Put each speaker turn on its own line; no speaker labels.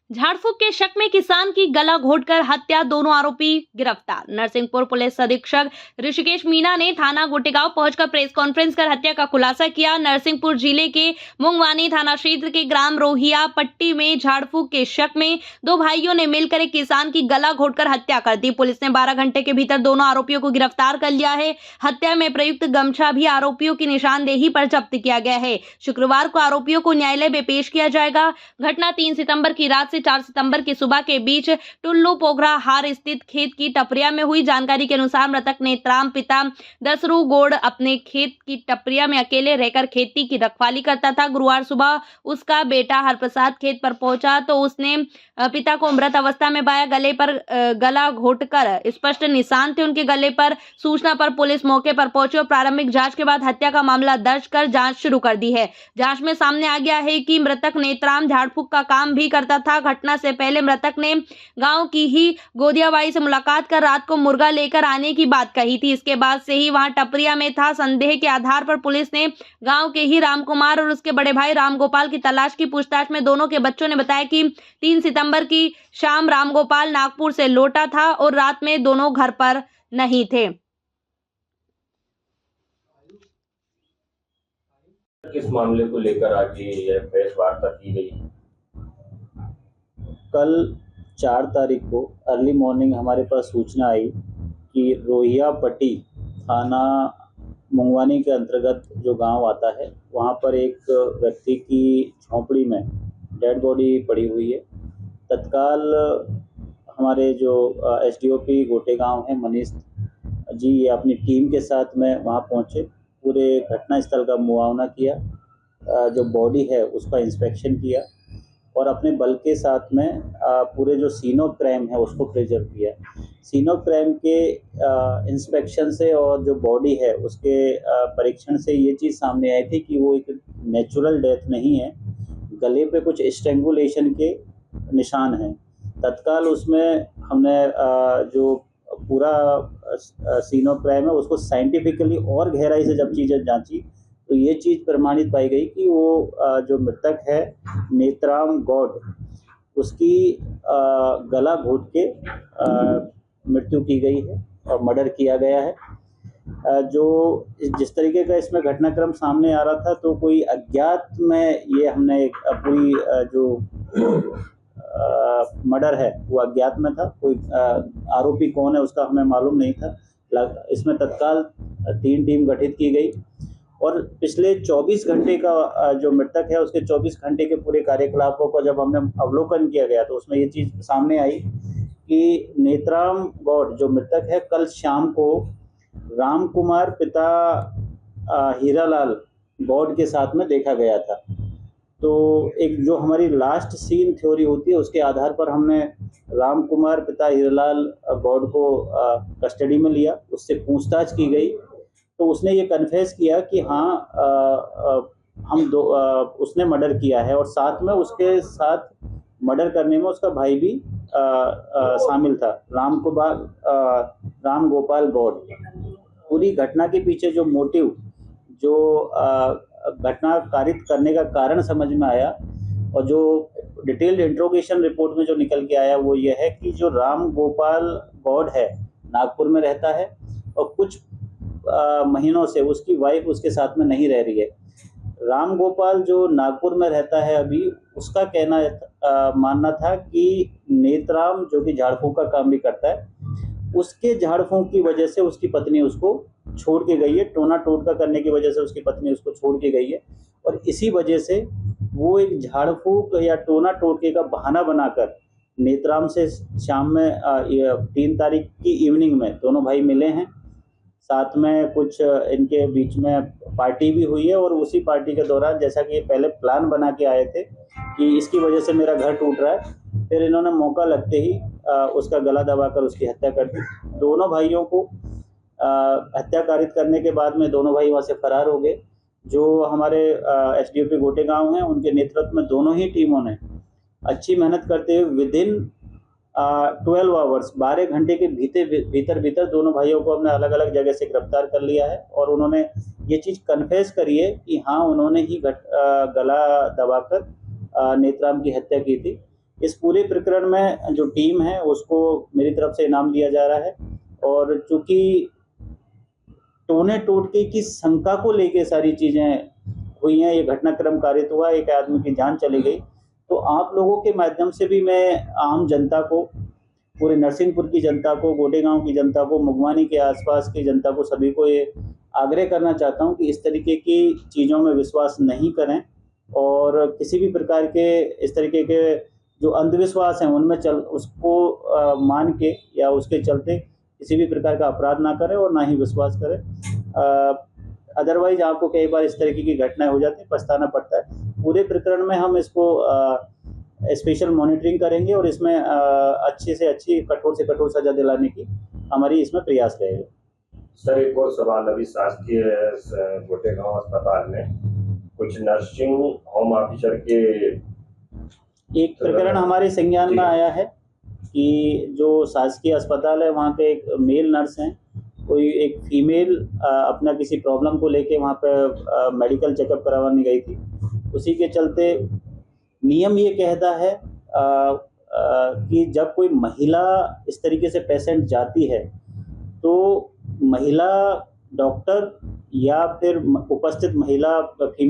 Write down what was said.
झाड़फूंक के शक में किसान की गला घोटकर हत्या, दोनों आरोपी गिरफ्तार। नरसिंहपुर पुलिस अधीक्षक ऋषिकेश मीणा ने थाना गोटेगांव पहुंचकर प्रेस कॉन्फ्रेंस कर हत्या का खुलासा किया। नरसिंहपुर जिले के मुंगवानी थाना क्षेत्र के ग्राम रोहिया पट्टी में झाड़फूंक के शक में दो भाइयों ने मिलकर एक किसान की गला घोटकर हत्या कर दी। पुलिस ने 12 घंटे के भीतर दोनों आरोपियों को गिरफ्तार कर लिया है। हत्या में प्रयुक्त गमछा भी आरोपियों की निशानदेही पर जब्त किया गया है। शुक्रवार को आरोपियों को न्यायालय में पेश किया जाएगा। घटना 3 सितंबर की रात 4 सितंबर की सुबह के बीच टुल्लू पोखरा हार स्थित खेत की टपरिया में हुई। जानकारी के अनुसार मृतक नेत्राम पिता दसरू गोड़ अपने खेत की टपरिया में अकेले रहकर खेती की रखवाली करता था। गुरुवार सुबह उसका बेटा हरप्रसाद खेत पर पहुंचा तो उसने पिता को मृत अवस्था में पाया। गले पर गला घोटकर स्पष्ट निशान थे उनके गले पर। सूचना पर पुलिस मौके पर पहुंची और प्रारंभिक जांच के बाद हत्या का मामला दर्ज कर जांच शुरू कर दी है। जांच में सामने आ गया है कि मृतक नेत्राम झाड़फूंक का काम भी करता था। घटना से पहले मृतक ने गांव की ही गोदियाबाई से मुलाकात कर रात को मुर्गा लेकर आने की बात कही थी। इसके बाद से ही वहां टपरिया में था। संदेह के आधार पर पुलिस ने गांव के ही रामकुमार और उसके बड़े भाई रामगोपाल की तलाश की। पूछताछ में दोनों के बच्चों ने बताया कि 3 सितंबर की शाम रामगोपाल नागपुर से लौटा था और रात में दोनों घर पर नहीं थे।
किस मामले को लेकर आज ये प्रेस वार्ता की गई?
कल 4 तारीख को अर्ली मॉर्निंग हमारे पास सूचना आई कि रोहिया पट्टी थाना मुंगवानी के अंतर्गत जो गांव आता है वहां पर एक व्यक्ति की झोंपड़ी में डेड बॉडी पड़ी हुई है। तत्काल हमारे जो एसडीओपी गोटेगांव है मनीष जी, ये अपनी टीम के साथ में वहां पहुंचे। पूरे घटनास्थल का मुआयना किया, जो बॉडी है उसका इंस्पेक्शन किया और अपने बल के साथ में पूरे जो सीन ऑफ क्राइम है उसको प्रिजर्व किया। सीन ऑफ क्राइम के इंस्पेक्शन से और जो बॉडी है उसके परीक्षण से ये चीज़ सामने आई थी कि वो एक नेचुरल डेथ नहीं है, गले पे कुछ स्ट्रेंगुलेशन के निशान हैं। तत्काल उसमें हमने जो पूरा सीन ऑफ क्राइम है उसको साइंटिफिकली और गहराई से जब चीज़ें जांची तो ये चीज़ प्रमाणित पाई गई कि वो जो मृतक है नेत्राम गौड़, उसकी गला घोट के मृत्यु की गई है और मर्डर किया गया है। जो जिस तरीके का इसमें घटनाक्रम सामने आ रहा था तो कोई अज्ञात में ये हमने एक पूरी जो मर्डर है वो अज्ञात में था। कोई आरोपी कौन है उसका हमें मालूम नहीं था। इसमें तत्काल 3 टीम गठित की गई और पिछले 24 घंटे का जो मृतक है उसके 24 घंटे के पूरे कार्यकलापों को जब हमने अवलोकन किया गया तो उसमें ये चीज़ सामने आई कि नेत्राम गौड़ जो मृतक है कल शाम को रामकुमार पिता हीरालाल गौड़ के साथ में देखा गया था। तो एक जो हमारी लास्ट सीन थ्योरी होती है उसके आधार पर हमने रामकुमार पिता हीरालाल गौड़ को कस्टडी में लिया, उससे पूछताछ की गई तो उसने ये कन्फेस किया कि हाँ उसने मर्डर किया है और साथ में उसके साथ मर्डर करने में उसका भाई भी शामिल था, रामगोपाल गौड़। पूरी घटना के पीछे जो मोटिव, जो घटना कारित करने का कारण समझ में आया और जो डिटेल्ड इंट्रोगेशन रिपोर्ट में जो निकल के आया वो ये है कि जो रामगोपाल गौड़ है नागपुर में रहता है और कुछ महीनों से उसकी वाइफ उसके साथ में नहीं रह रही है। रामगोपाल जो नागपुर में रहता है अभी, उसका कहना मानना था कि नेत्राम जो कि झाड़फूंक का काम भी करता है, उसके झाड़फूंक की वजह से उसकी पत्नी उसको छोड़ के गई है। टोना टोटका करने की वजह से उसकी पत्नी उसको छोड़ के गई है और इसी वजह से वो एक झाड़फूंक या टोना टोटके का बहाना बनाकर नेत्राम से शाम में 3 तारीख की इवनिंग में दोनों भाई मिले हैं। साथ में कुछ इनके बीच में पार्टी भी हुई है और उसी पार्टी के दौरान जैसा कि ये पहले प्लान बना के आए थे कि इसकी वजह से मेरा घर टूट रहा है, फिर इन्होंने मौका लगते ही उसका गला दबाकर उसकी हत्या कर दी। दोनों भाइयों को हत्या कारित करने के बाद में दोनों भाई वहाँ से फरार हो गए। जो हमारे एसडीओपी गोटेगांव हैं उनके नेतृत्व में दोनों ही टीमों ने अच्छी मेहनत करते हुए विदिन 12 आवर्स 12 घंटे के भीतर दोनों भाइयों को हमने अलग अलग जगह से गिरफ्तार कर लिया है और उन्होंने ये चीज़ कन्फेस करी है कि हाँ उन्होंने ही गला दबाकर नेत्राम की हत्या की थी। इस पूरे प्रकरण में जो टीम है उसको मेरी तरफ से इनाम दिया जा रहा है। और चूंकि टोने टोटके की शंका को लेके सारी चीज़ें हुई हैं, ये घटनाक्रम कारित हुआ, एक आदमी की जान चली गई, तो आप लोगों के माध्यम से भी मैं आम जनता को, पूरे नरसिंहपुर की जनता को, गोटेगांव की जनता को, मुगवानी के आसपास की जनता को, सभी को ये आग्रह करना चाहता हूँ कि इस तरीके की चीज़ों में विश्वास नहीं करें और किसी भी प्रकार के इस तरीके के जो अंधविश्वास हैं उनमें उसको मान के या उसके चलते किसी भी प्रकार का अपराध ना करें और ना ही विश्वास करें। अदरवाइज आपको कई बार इस तरीके की घटनाएं हो जाती है, पछताना पड़ता है। पूरे प्रकरण में हम इसको स्पेशल मॉनिटरिंग करेंगे और इसमें अच्छी से अच्छी, कठोर से कठोर सजा दिलाने की हमारी इसमें प्रयास रहेगा।
सर एक और सवाल, अभी शासकीय गोटेगांव अस्पताल में कुछ नर्सिंग होम ऑफिसर के
एक प्रकरण हमारे संज्ञान में आया है कि जो शासकीय अस्पताल है वहाँ पे एक मेल नर्स हैं, कोई एक फीमेल अपना किसी प्रॉब्लम को लेके वहाँ पे मेडिकल चेकअप करवाने गई थी। उसी के चलते नियम ये कहता है कि जब कोई महिला इस तरीके से पेशेंट जाती है तो महिला डॉक्टर या फिर उपस्थित महिला फीमेल